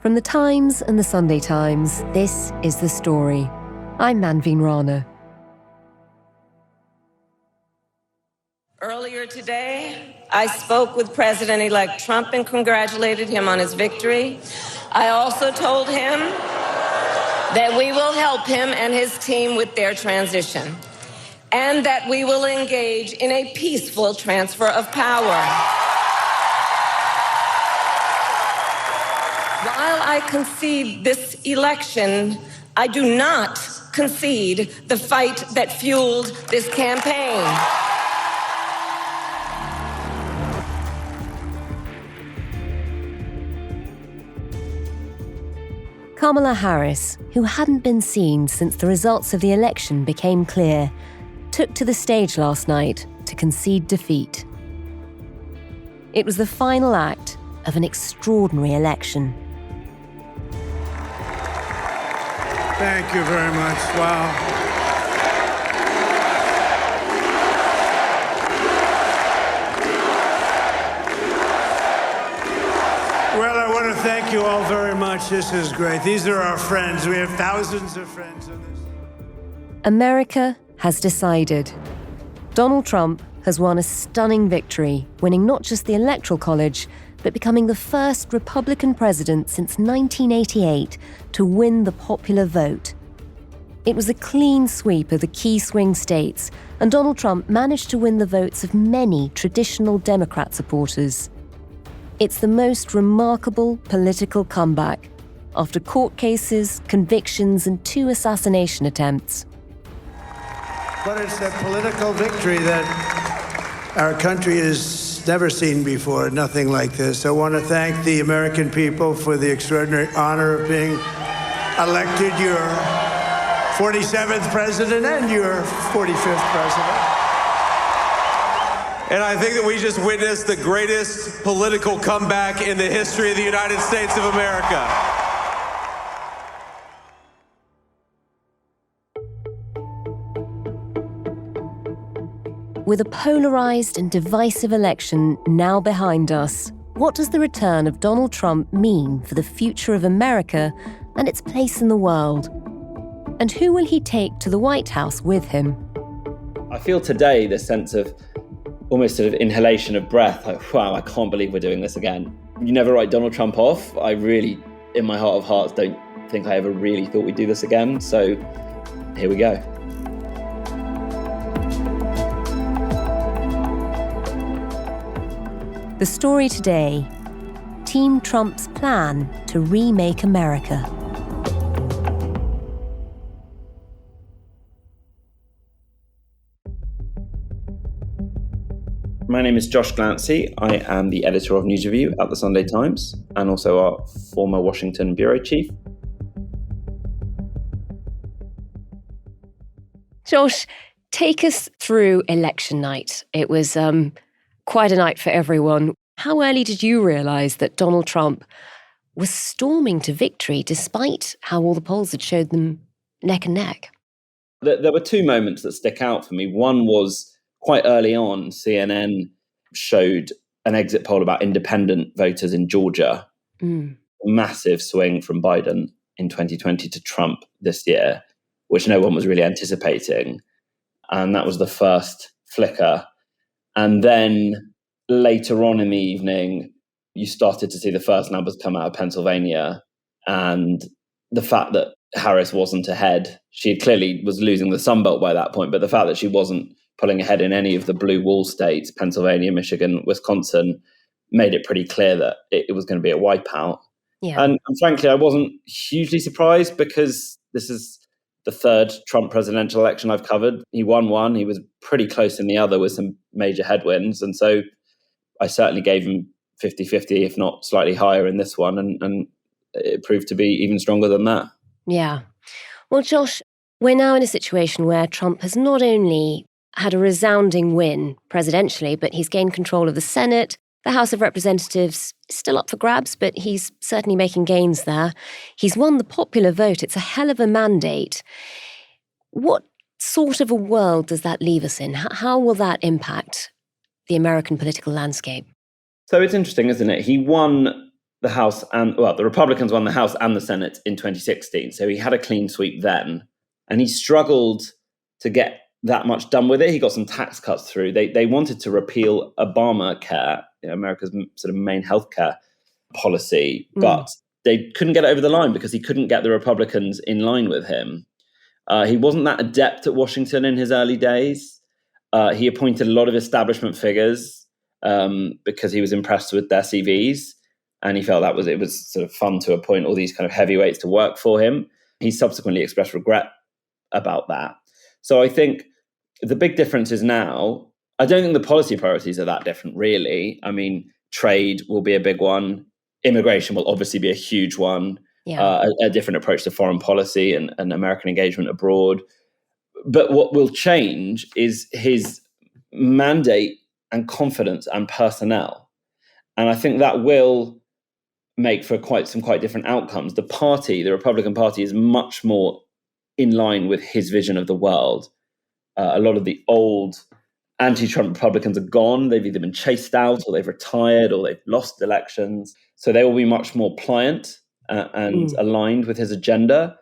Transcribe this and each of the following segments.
From the Times and the Sunday Times, this is The Story. I'm Manveen Rana. Earlier today, I spoke with President-elect Trump and congratulated him on his victory. I also told him that we will help him and his team with their transition, and that we will engage in a peaceful transfer of power. While I concede this election, I do not concede the fight that fueled this campaign. Kamala Harris, who hadn't been seen since the results of the election became clear, took to the stage last night to concede defeat. It was the final act of an extraordinary election. Thank you very much. Wow. Well, I want to thank you all very much. This is great. These are our friends. We have thousands of friends in this. America has decided. Donald Trump has won a stunning victory, winning not just the Electoral College, but becoming the first Republican president since 1988 to win the popular vote. It was a clean sweep of the key swing states, and Donald Trump managed to win the votes of many traditional Democrat supporters. It's the most remarkable political comeback after court cases, convictions, and 2 assassination attempts. But it's a political victory that our country has never seen before, nothing like this. I want to thank the American people for the extraordinary honor of being elected your 47th president and your 45th president. And I think that we just witnessed the greatest political comeback in the history of the United States of America. With a polarized and divisive election now behind us, what does the return of Donald Trump mean for the future of America and its place in the world? And who will he take to the White House with him? I feel today this sense of almost sort of inhalation of breath, like, wow, I can't believe we're doing this again. You never write Donald Trump off. I really, in my heart of hearts, don't think I ever really thought we'd do this again. So here we go. The story today, Team Trump's plan to remake America. My name is Josh Glancy. I am the editor of News Review at the Sunday Times and also our former Washington bureau chief. Josh, take us through election night. It was quite a night for everyone. How early did you realise that Donald Trump was storming to victory despite how all the polls had showed them neck and neck? There were 2 moments that stick out for me. One was quite early on, CNN showed an exit poll about independent voters in Georgia. A massive swing from Biden in 2020 to Trump this year, which no one was really anticipating. And that was the first flicker. And then later on in the evening, you started to see the first numbers come out of Pennsylvania. And the fact that Harris wasn't ahead, she clearly was losing the Sun Belt by that point, but the fact that she wasn't pulling ahead in any of the blue wall states, Pennsylvania, Michigan, Wisconsin, made it pretty clear that it was going to be a wipeout. Yeah. And frankly, I wasn't hugely surprised because this is the 3rd Trump presidential election I've covered. He won one, he was pretty close in the other with some major headwinds. And so I certainly gave him 50-50, if not slightly higher in this one. And it proved to be even stronger than that. Yeah. Well, Josh, we're now in a situation where Trump has not only had a resounding win presidentially, but he's gained control of the Senate. The House of Representatives is still up for grabs, but he's certainly making gains there. He's won the popular vote. It's a hell of a mandate. What sort of a world does that leave us in? How will that impact the American political landscape? So it's interesting, isn't it? He won the House the Republicans won the House and the Senate in 2016. So he had a clean sweep then, and he struggled to get that much done with it. He got some tax cuts through. They wanted to repeal Obamacare, America's sort of main healthcare policy, but they couldn't get it over the line because he couldn't get the Republicans in line with him. He wasn't that adept at Washington in his early days. He appointed a lot of establishment figures because he was impressed with their CVs, and he felt it was sort of fun to appoint all these kind of heavyweights to work for him. He subsequently expressed regret about that. So I think the big difference is now, I don't think the policy priorities are that different, really. I mean, trade will be a big one. Immigration will obviously be a huge one. Yeah. A different approach to foreign policy and American engagement abroad. But what will change is his mandate and confidence and personnel. And I think that will make for quite different outcomes. The Republican Party, is much more in line with his vision of the world. A lot of the old anti-Trump Republicans are gone. They've either been chased out or they've retired or they've lost elections. So they will be much more pliant and aligned with his agenda.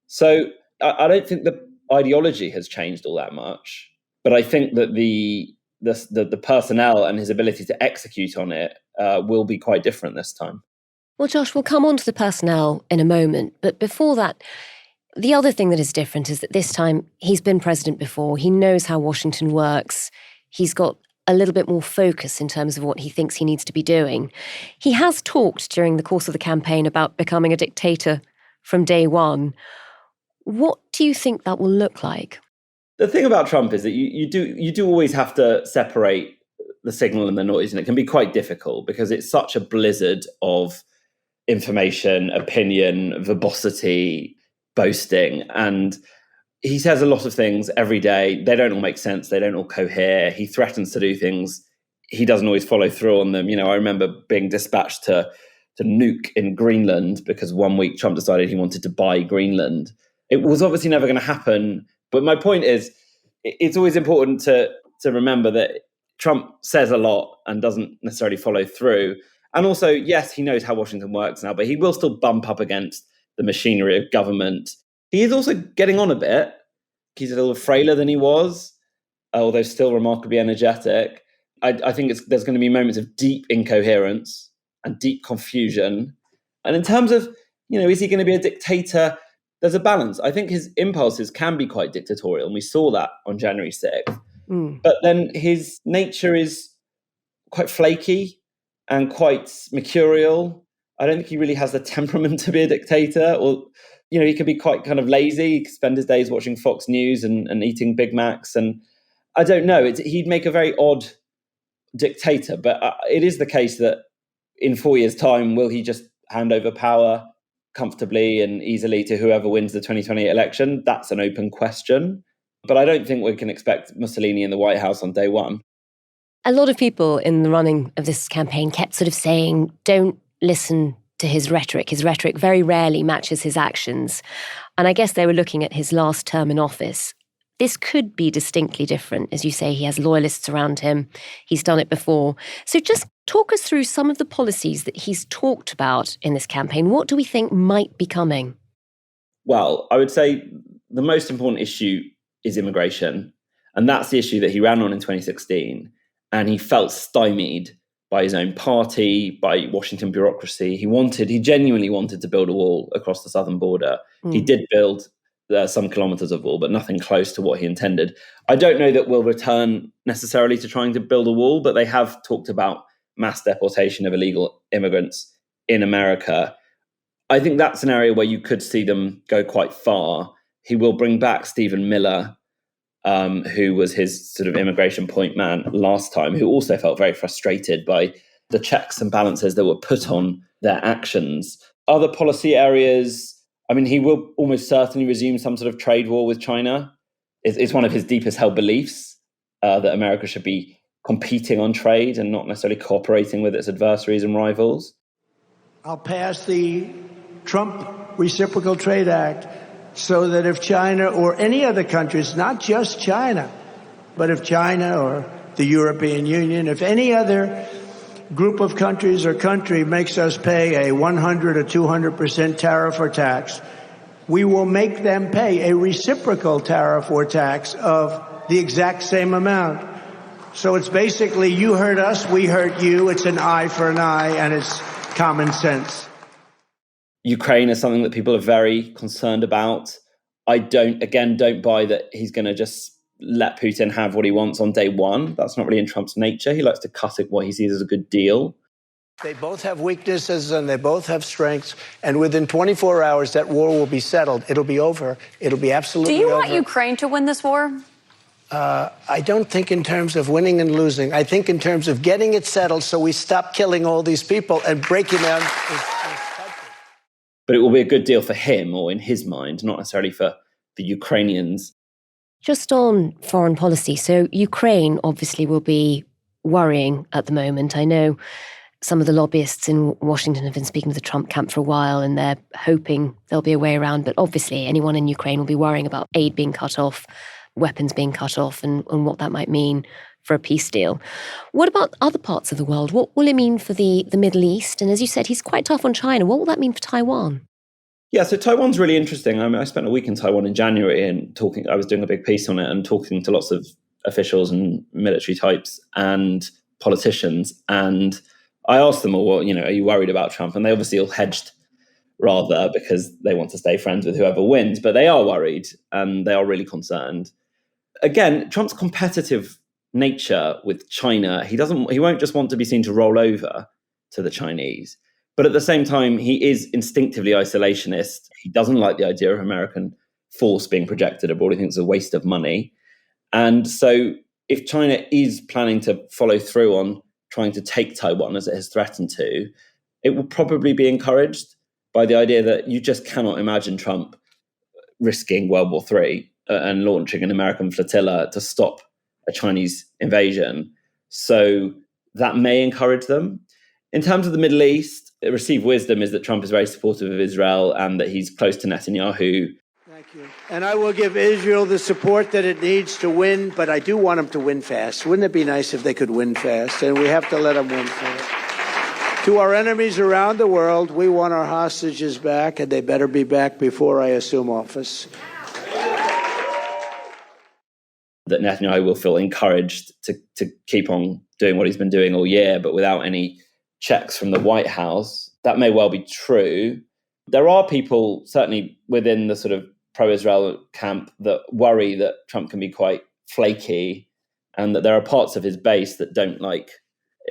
So I don't think the ideology has changed all that much, but I think that the personnel and his ability to execute on it will be quite different this time. Well, Josh, we'll come on to the personnel in a moment, but before that, the other thing that is different is that this time he's been president before. He knows how Washington works. He's got a little bit more focus in terms of what he thinks he needs to be doing. He has talked during the course of the campaign about becoming a dictator from day one. What do you think that will look like? The thing about Trump is that you do always have to separate the signal and the noise, and it can be quite difficult because it's such a blizzard of information, opinion, verbosity, boasting, and he says a lot of things every day. They don't all make sense. They don't all cohere. He threatens to do things. He doesn't always follow through on them. I remember being dispatched to nuke in Greenland because one week Trump decided he wanted to buy Greenland. It was obviously never going to happen. But my point is, it's always important to remember that Trump says a lot and doesn't necessarily follow through. And also, yes, he knows how Washington works now, but he will still bump up against the machinery of government. He is also getting on a bit. He's a little frailer than he was, although still remarkably energetic. I think there's going to be moments of deep incoherence and deep confusion. And in terms of, is he going to be a dictator? There's a balance. I think his impulses can be quite dictatorial, and we saw that on January 6th. But then his nature is quite flaky and quite mercurial. I don't think he really has the temperament to be a dictator, or, he could be quite kind of lazy. He could spend his days watching Fox News and eating Big Macs. And I don't know, he'd make a very odd dictator. But it is the case that in 4 years' time, will he just hand over power comfortably and easily to whoever wins the 2028 election? That's an open question. But I don't think we can expect Mussolini in the White House on day one. A lot of people in the running of this campaign kept sort of saying, don't listen to his rhetoric. His rhetoric very rarely matches his actions. And I guess they were looking at his last term in office. This could be distinctly different. As you say, he has loyalists around him. He's done it before. So just talk us through some of the policies that he's talked about in this campaign. What do we think might be coming? Well, I would say the most important issue is immigration. And that's the issue that he ran on in 2016. And he felt stymied by his own party, by Washington bureaucracy. He genuinely wanted to build a wall across the southern border. He did build some kilometers of wall, but nothing close to what he intended. I don't know that we'll return necessarily to trying to build a wall, but they have talked about mass deportation of illegal immigrants in America. I think that's an area where you could see them go quite far. He will bring back Stephen Miller, who was his sort of immigration point man last time, who also felt very frustrated by the checks and balances that were put on their actions. Other policy areas, he will almost certainly resume some sort of trade war with China. It's one of his deepest held beliefs that America should be competing on trade and not necessarily cooperating with its adversaries and rivals. I'll pass the Trump Reciprocal Trade Act so that if China or any other countries, not just China, but if China or the European Union, if any other group of countries or country makes us pay a 100 or 200% tariff or tax, we will make them pay a reciprocal tariff or tax of the exact same amount. So it's basically, you hurt us, we hurt you. It's an eye for an eye, and it's common sense. Ukraine is something that people are very concerned about. I don't buy that he's going to just let Putin have what he wants on day one. That's not really in Trump's nature. He likes to cut it what he sees as a good deal. They both have weaknesses and they both have strengths. And within 24 hours, that war will be settled. It'll be over. It'll be absolutely over. Do you want Ukraine to win this war? I don't think in terms of winning and losing. I think in terms of getting it settled so we stop killing all these people and breaking down his country. But it will be a good deal for him, or in his mind, not necessarily for the Ukrainians. Just on foreign policy, so Ukraine obviously will be worrying at the moment. I know some of the lobbyists in Washington have been speaking to the Trump camp for a while, and they're hoping there'll be a way around. But obviously anyone in Ukraine will be worrying about aid being cut off, weapons being cut off, and what that might mean for a peace deal. What about other parts of the world? What will it mean for the Middle East? And as you said, he's quite tough on China. What will that mean for Taiwan? Yeah, so Taiwan's really interesting. I spent a week in Taiwan in January and I was doing a big piece on it and talking to lots of officials and military types and politicians. And I asked them all, well, are you worried about Trump? And they obviously all hedged rather because they want to stay friends with whoever wins. But they are worried and they are really concerned. Again, Trump's competitive nature with China, he won't just want to be seen to roll over to the Chinese. But at the same time, he is instinctively isolationist. He doesn't like the idea of American force being projected abroad. He thinks it's a waste of money. And so if China is planning to follow through on trying to take Taiwan, as it has threatened to, it will probably be encouraged by the idea that you just cannot imagine Trump risking World War III and launching an American flotilla to stop a Chinese invasion. So that may encourage them. In terms of the Middle East, received wisdom is that Trump is very supportive of Israel and that he's close to Netanyahu. Thank you. And I will give Israel the support that it needs to win, but I do want them to win fast. Wouldn't it be nice if they could win fast? And we have to let them win fast. To our enemies around the world, we want our hostages back, and they better be back before I assume office. That Netanyahu will feel encouraged to keep on doing what he's been doing all year, but without any checks from the White House. That may well be true. There are people, certainly within the sort of pro-Israel camp, that worry that Trump can be quite flaky and that there are parts of his base that don't like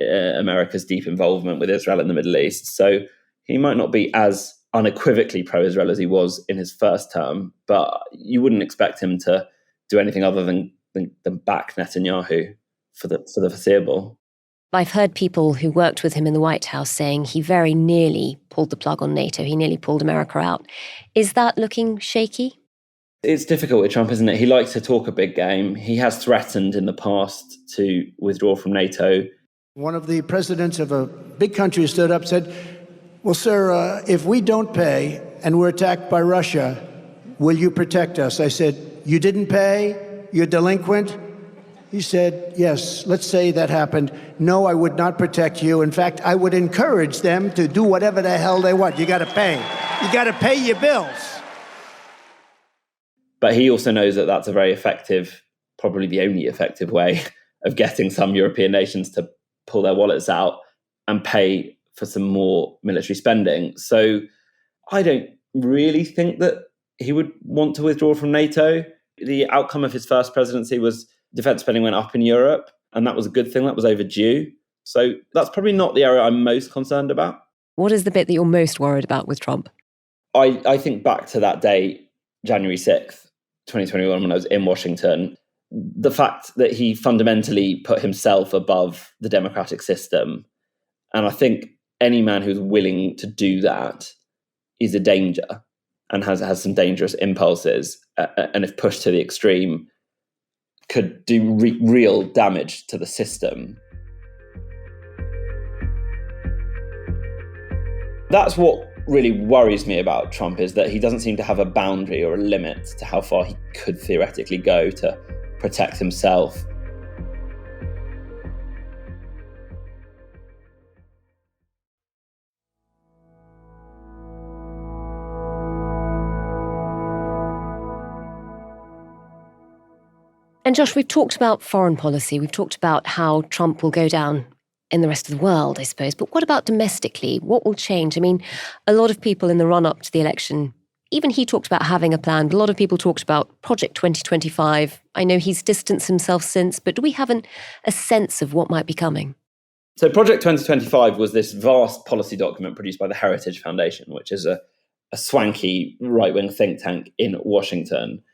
America's deep involvement with Israel in the Middle East. So he might not be as unequivocally pro-Israel as he was in his first term, but you wouldn't expect him to do anything other than back Netanyahu for the foreseeable. I've heard people who worked with him in the White House saying he very nearly pulled the plug on NATO. He nearly pulled America out. Is that looking shaky? It's difficult with Trump, isn't it? He likes to talk a big game. He has threatened in the past to withdraw from NATO. One of the presidents of a big country stood up and said, well, sir, if we don't pay and we're attacked by Russia, will you protect us? I said, you didn't pay? You're delinquent? He said, yes, let's say that happened. No, I would not protect you. In fact, I would encourage them to do whatever the hell they want. You got to pay. You got to pay your bills. But he also knows that that's a very effective, probably the only effective way of getting some European nations to pull their wallets out and pay for some more military spending. So I don't really think that he would want to withdraw from NATO. The outcome of his first presidency was defense spending went up in Europe, and that was a good thing. That was overdue. So that's probably not the area I'm most concerned about. What is the bit that you're most worried about with Trump? I think back to that day, January 6th, 2021, when I was in Washington, the fact that he fundamentally put himself above the democratic system. And I think any man who's willing to do that is a danger and has some dangerous impulses. And if pushed to the extreme, could do real damage to the system. That's what really worries me about Trump, is that he doesn't seem to have a boundary or a limit to how far he could theoretically go to protect himself. And Josh, we've talked about foreign policy. We've talked about how Trump will go down in the rest of the world, I suppose. But what about domestically? What will change? I mean, a lot of people in the run-up to the election, even he talked about having a plan, but a lot of people talked about Project 2025. I know he's distanced himself since, but do we have a sense of what might be coming? So Project 2025 was this vast policy document produced by the Heritage Foundation, which is a swanky right-wing think tank in Washington.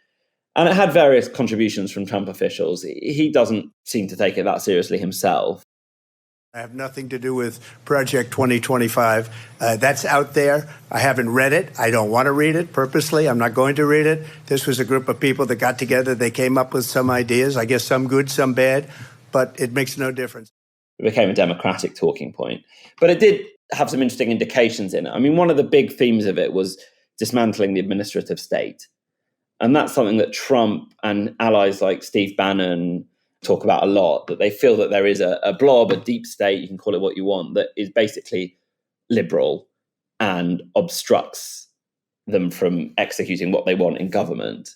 And it had various contributions from Trump officials. He doesn't seem to take it that seriously himself. I have nothing to do with Project 2025. That's out there. I haven't read it. I don't want to read it purposely. I'm not going to read it. This was a group of people that got together. They came up with some ideas, I guess some good, some bad, but it makes no difference. It became a Democratic talking point. But it did have some interesting indications in it. I mean, one of the big themes of it was dismantling the administrative state. And that's something that Trump and allies like Steve Bannon talk about a lot, that they feel that there is a blob, a deep state, you can call it what you want, that is basically liberal and obstructs them from executing what they want in government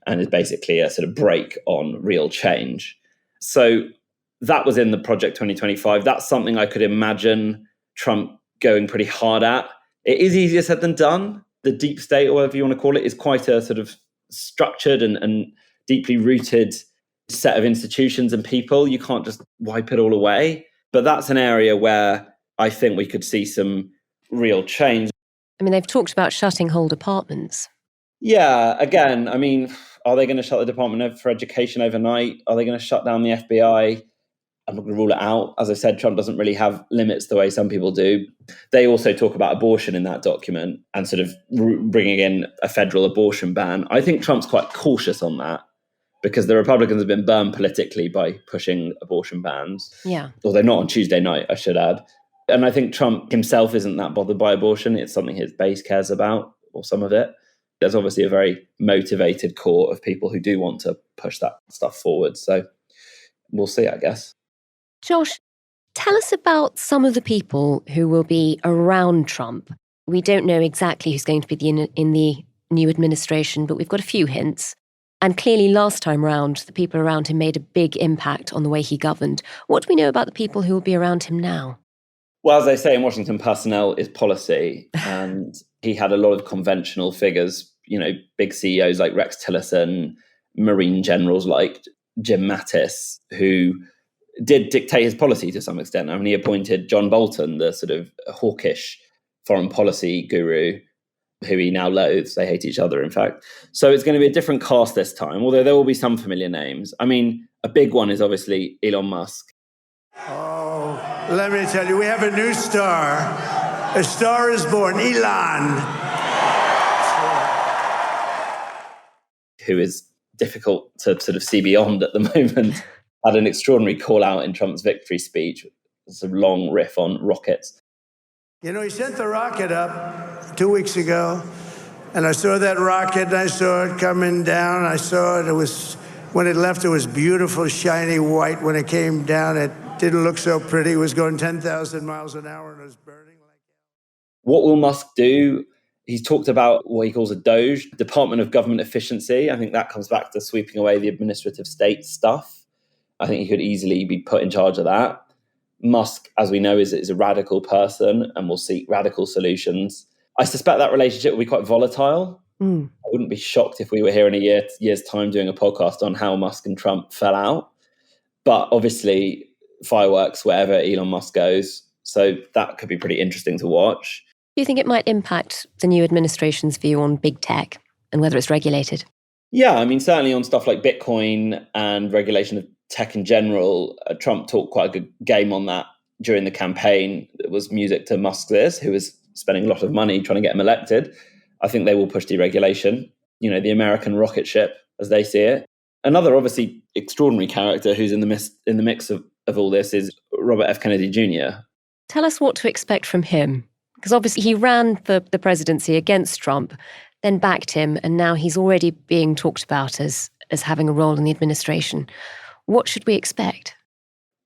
and is basically a sort of brake on real change. So that was in the Project 2025. That's something I could imagine Trump going pretty hard at. It is easier said than done. The deep state, or whatever you want to call it, is quite a sort of structured and deeply rooted set of institutions and people. You can't just wipe it all away. But that's an area where I think we could see some real change. I mean, they've talked about shutting whole departments. Yeah, again, I mean, are they going to shut the Department for Education overnight? Are they going to shut down the FBI? I'm not going to rule it out. As I said, Trump doesn't really have limits the way some people do. They also talk about abortion in that document and sort of bringing in a federal abortion ban. I think Trump's quite cautious on that because the Republicans have been burned politically by pushing abortion bans. Yeah. Although not on Tuesday night, I should add. And I think Trump himself isn't that bothered by abortion. It's something his base cares about, or some of it. There's obviously a very motivated core of people who do want to push that stuff forward. So we'll see, I guess. Josh, tell us about some of the people who will be around Trump. We don't know exactly who's going to be in the new administration, but we've got a few hints. And clearly last time round, the people around him made a big impact on the way he governed. What do we know about the people who will be around him now? Well, as they say in Washington, personnel is policy. And he had a lot of conventional figures, you know, big CEOs like Rex Tillerson, Marine generals like Jim Mattis, who did dictate his policy to some extent. I mean, he appointed John Bolton, the sort of hawkish foreign policy guru, who he now loathes. They hate each other, in fact. So it's going to be a different cast this time, although there will be some familiar names. I mean, a big one is obviously Elon Musk. Oh, let me tell you, we have a new star. A star is born, Elon. Who is difficult to sort of see beyond at the moment. Had an extraordinary call out in Trump's victory speech. It's a long riff on rockets. You know, he sent the rocket up 2 weeks ago, and I saw that rocket, and I saw it coming down. I saw it. It was, when it left, it was beautiful, shiny white. When it came down, it didn't look so pretty. It was going 10,000 miles an hour, and it was burning like hell. What will Musk do? He's talked about what he calls a DOGE, Department of Government Efficiency. I think that comes back to sweeping away the administrative state stuff. I think he could easily be put in charge of that. Musk, as we know, is a radical person and will seek radical solutions. I suspect that relationship will be quite volatile. I wouldn't be shocked if we were here in a year's time doing a podcast on how Musk and Trump fell out. But obviously, fireworks wherever Elon Musk goes. So that could be pretty interesting to watch. Do you think it might impact the new administration's view on big tech and whether it's regulated? Yeah, I mean, certainly on stuff like Bitcoin and regulation of tech in general, Trump talked quite a good game on that during the campaign. It was music to Musk's ears, who was spending a lot of money trying to get him elected. I think they will push deregulation. You know, the American rocket ship, as they see it. Another obviously extraordinary character who's in the mix of all this is Robert F. Kennedy Jr. Tell us what to expect from him. Because obviously he ran for the presidency against Trump, then backed him, and now he's already being talked about as having a role in the administration. What should we expect?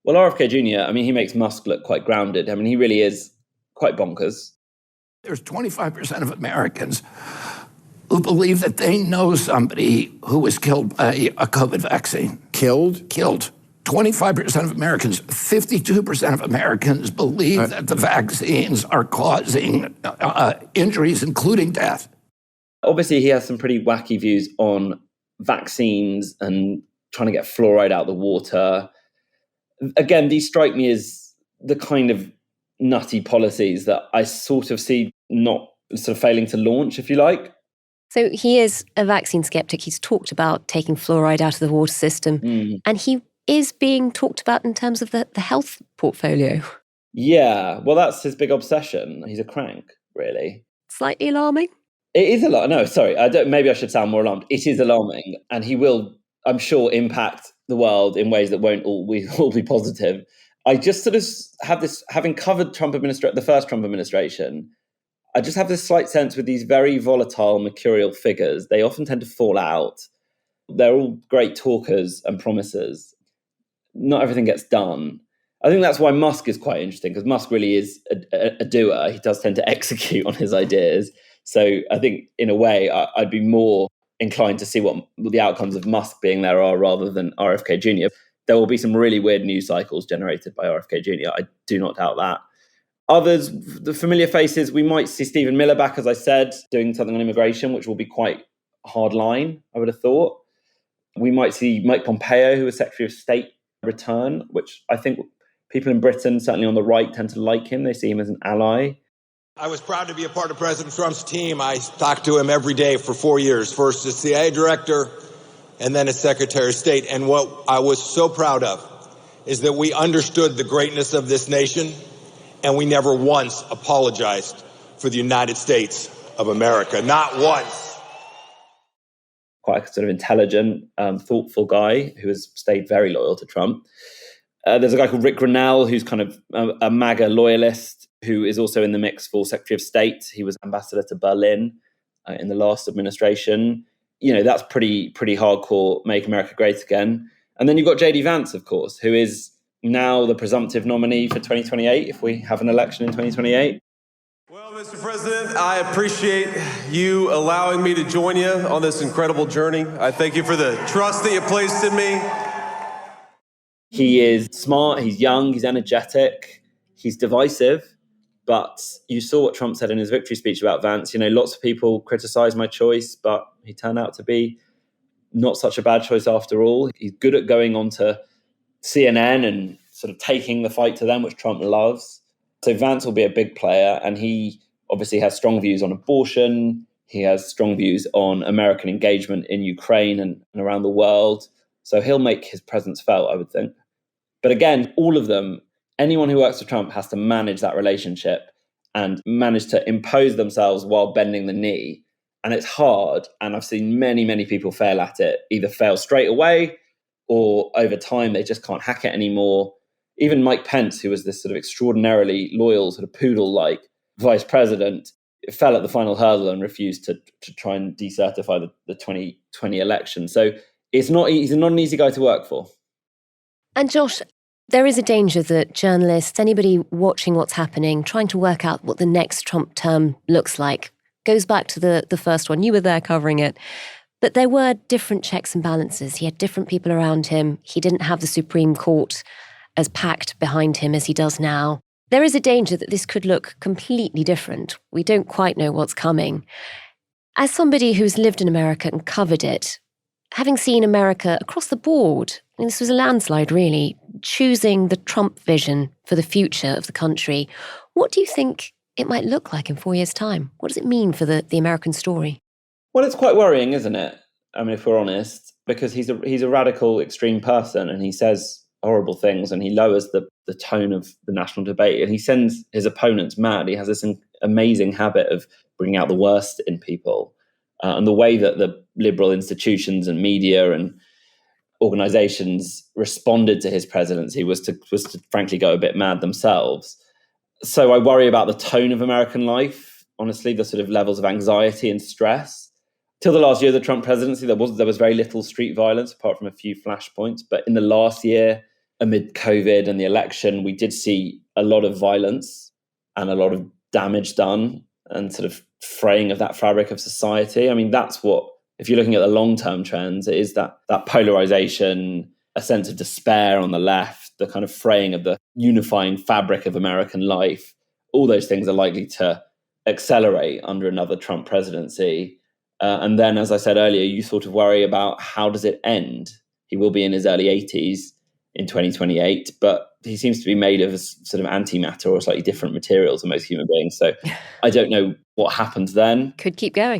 Well, RFK Jr., I mean, he makes Musk look quite grounded. I mean, he really is quite bonkers. There's 25% of Americans who believe that they know somebody who was killed by a COVID vaccine. Killed? Killed. 25% of Americans, 52% of Americans believe that the vaccines are causing injuries, including death. Obviously, he has some pretty wacky views on vaccines and trying to get fluoride out of the water. Again, these strike me as the kind of nutty policies that I sort of see not sort of failing to launch, if you like. So he is a vaccine skeptic. He's talked about taking fluoride out of the water system. And he is being talked about in terms of the health portfolio. Yeah, well, that's his big obsession. He's a crank, really. Slightly alarming. It is alarming. No, sorry. Maybe I should sound more alarmed. It is alarming. And he will, I'm sure, impact the world in ways that won't all be positive. I just sort of have this, having covered the first Trump administration, I just have this slight sense with these very volatile, mercurial figures, they often tend to fall out. They're all great talkers and promisers. Not everything gets done. I think that's why Musk is quite interesting, because Musk really is a doer. He does tend to execute on his ideas. So I think, in a way, I'd be more inclined to see what the outcomes of Musk being there are rather than RFK Jr. There will be some really weird news cycles generated by RFK Jr. I do not doubt that. Others, the familiar faces, we might see Stephen Miller back, as I said, doing something on immigration, which will be quite hard line, I would have thought. We might see Mike Pompeo, who was Secretary of State, return, which I think people in Britain, certainly on the right, tend to like him. They see him as an ally. I was proud to be a part of President Trump's team. I talked to him every day for 4 years, first as CIA director and then as Secretary of State. And what I was so proud of is that we understood the greatness of this nation, and we never once apologized for the United States of America. Not once. Quite a sort of intelligent, thoughtful guy who has stayed very loyal to Trump. There's a guy called Rick Grenell, who's kind of a MAGA loyalist, who is also in the mix for Secretary of State. He was ambassador to Berlin in the last administration. You know, that's pretty hardcore, make America great again. And then you've got JD Vance, of course, who is now the presumptive nominee for 2028, if we have an election in 2028. Well, Mr. President, I appreciate you allowing me to join you on this incredible journey. I thank you for the trust that you placed in me. He is smart, he's young, he's energetic, he's divisive. But you saw what Trump said in his victory speech about Vance. You know, lots of people criticized my choice, but he turned out to be not such a bad choice after all. He's good at going on to CNN and sort of taking the fight to them, which Trump loves. So Vance will be a big player, and he obviously has strong views on abortion. He has strong views on American engagement in Ukraine and around the world. So he'll make his presence felt, I would think. But again, all of them, anyone who works for Trump has to manage that relationship and manage to impose themselves while bending the knee. And it's hard. And I've seen many, many people fail at it, either fail straight away or over time, they just can't hack it anymore. Even Mike Pence, who was this sort of extraordinarily loyal, sort of poodle-like vice president, fell at the final hurdle and refused to try and decertify the 2020 election. So he's not an easy guy to work for. And Josh, there is a danger that journalists, anybody watching what's happening, trying to work out what the next Trump term looks like, goes back to the first one. You were there covering it. But there were different checks and balances. He had different people around him. He didn't have the Supreme Court as packed behind him as he does now. There is a danger that this could look completely different. We don't quite know what's coming. As somebody who's lived in America and covered it, having seen America across the board, I mean, this was a landslide, really, choosing the Trump vision for the future of the country. What do you think it might look like in 4 years' time? What does it mean for the American story? Well, it's quite worrying, isn't it? I mean, if we're honest, because he's a radical, extreme person, and he says horrible things, and he lowers the tone of the national debate, and he sends his opponents mad. He has this amazing habit of bringing out the worst in people. And the way that the liberal institutions and media and organizations responded to his presidency was to frankly go a bit mad themselves. So I worry about the tone of American life, honestly, the sort of levels of anxiety and stress. Till the last year of the Trump presidency, there was very little street violence, apart from a few flashpoints. But in the last year, amid COVID and the election, we did see a lot of violence and a lot of damage done and sort of fraying of that fabric of society. I mean, that's what, if you're looking at the long-term trends, it is that polarization, a sense of despair on the left, the kind of fraying of the unifying fabric of American life. All those things are likely to accelerate under another Trump presidency. And then, as I said earlier, you sort of worry about how does it end? He will be in his early 80s in 2028, but he seems to be made of a sort of antimatter or slightly different materials than most human beings. So I don't know what happens then. Could keep going.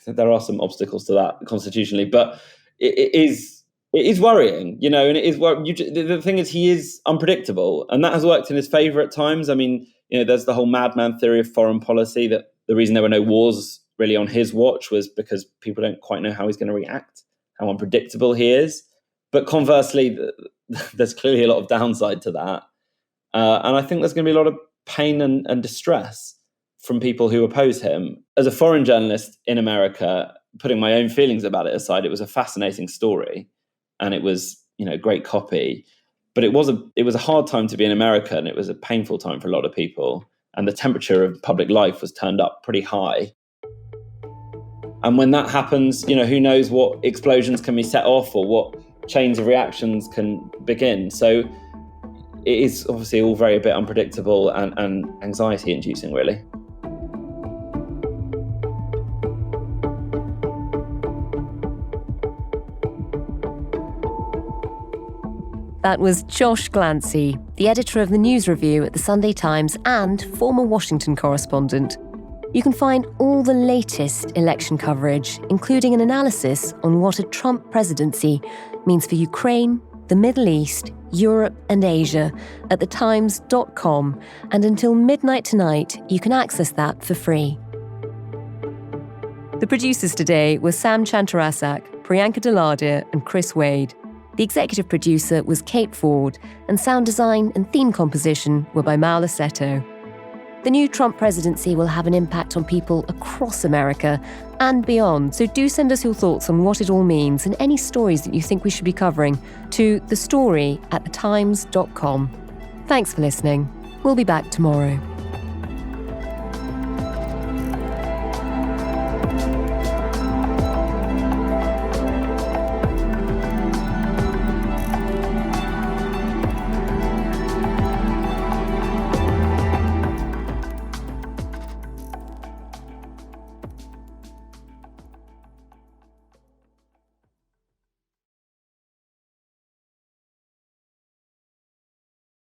There are some obstacles to that constitutionally, but it is worrying, you know, and it is the thing is, he is unpredictable, and that has worked in his favor at times. I mean, you know, there's the whole madman theory of foreign policy, that the reason there were no wars really on his watch was because people don't quite know how he's going to react, how unpredictable he is. But conversely, there's clearly a lot of downside to that. And I think there's going to be a lot of pain and distress from people who oppose him. As a foreign journalist in America, putting my own feelings about it aside, it was a fascinating story, and it was, you know, great copy. But it was a hard time to be in America, and it was a painful time for a lot of people. And the temperature of public life was turned up pretty high. And when that happens, you know, who knows what explosions can be set off or what chains of reactions can begin. So it is obviously all very a bit unpredictable and anxiety-inducing, really. That was Josh Glancy, the editor of the News Review at the Sunday Times and former Washington correspondent. You can find all the latest election coverage, including an analysis on what a Trump presidency means for Ukraine, the Middle East, Europe and Asia at thetimes.com. And until midnight tonight, you can access that for free. The producers today were Sam Chantarasak, Priyanka Deladia and Chris Wade. The executive producer was Kate Ford, and sound design and theme composition were by Maula Seto. The new Trump presidency will have an impact on people across America and beyond, so do send us your thoughts on what it all means and any stories that you think we should be covering to thestory@thetimes.com. Thanks for listening. We'll be back tomorrow.